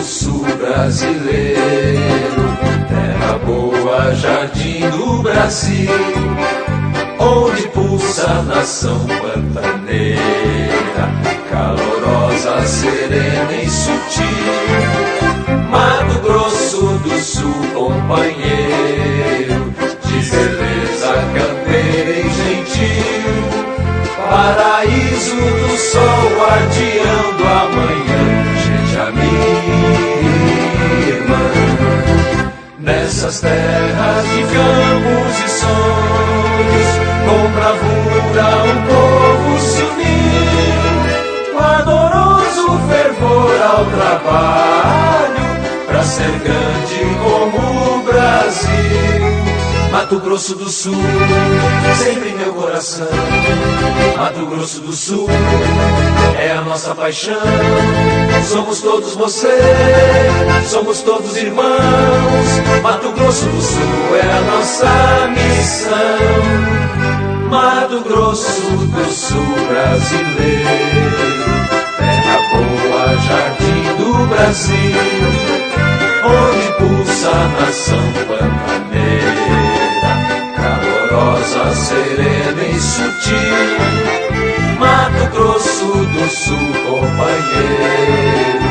do Sul brasileiro, terra boa, jardim do Brasil, onde pulsa a nação pantaneira, calorosa, serena e sutil. Mato Grosso do Sul, companheiro, de beleza campeira e gentil, paraíso do sol adiando amanhã, gente amiga, irmã. Nessas terras de campos e sonhos, com bravura um povo se uniu, com ardoroso fervor ao trabalho, pra ser grande como o Brasil. Mato Grosso do Sul, sempre em meu coração. Mato Grosso do Sul é a nossa paixão. Somos todos você, somos todos irmãos. Mato Grosso do Sul é a nossa missão. Mato Grosso do Sul brasileiro, terra boa, jardim do Brasil, onde pulsa a nação pantaneira, calorosa, serena e sutil. Mato Grosso do Sul, companheiro,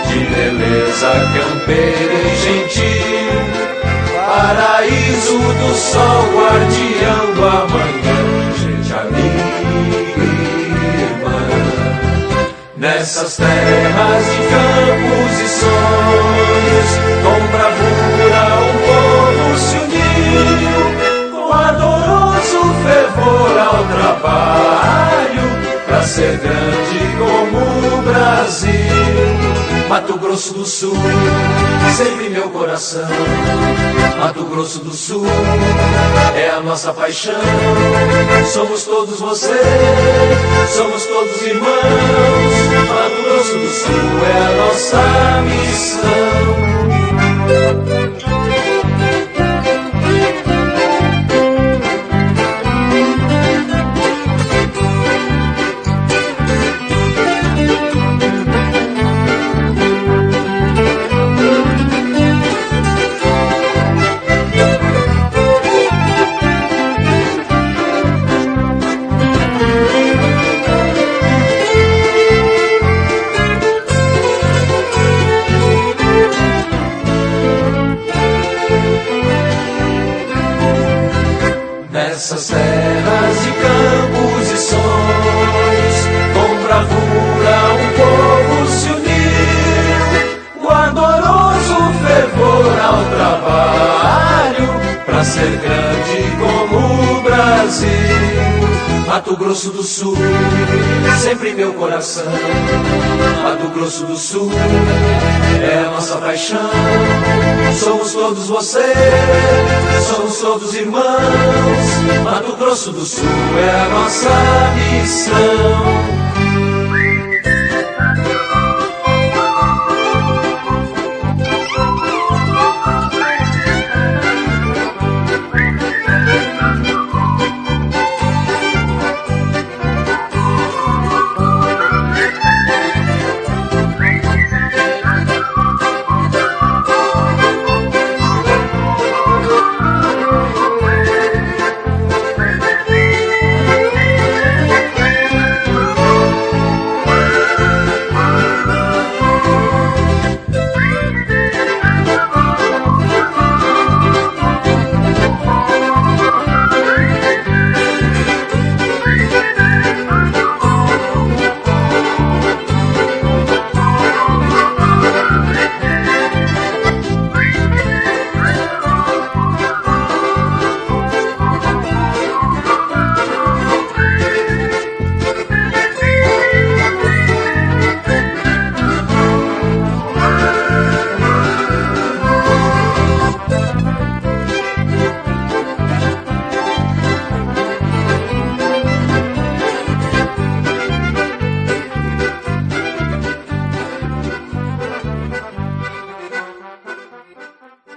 de beleza campeira e gentil, paraíso do sol guardião do amanhã, gente amiga e irmã. Nessas terras de campos e sonhos, com bravura um povo se uniu, com ardoroso fervor ao trabalho, pra ser grande como o Brasil. Mato Grosso do Sul, sempre meu coração. Mato Grosso do Sul é a nossa paixão. Somos todos você, somos todos irmãos. Mato Grosso do Sul é a nossa missão. Nessas terras de campos e sonhos, com bravura um povo se uniu, com ardoroso fervor ao trabalho, pra ser grande como o Brasil. Mato Grosso do Sul, sempre meu coração. Mato Grosso do Sul é a nossa paixão. Somos todos você, somos todos irmãos. Mato Grosso do Sul é a nossa missão.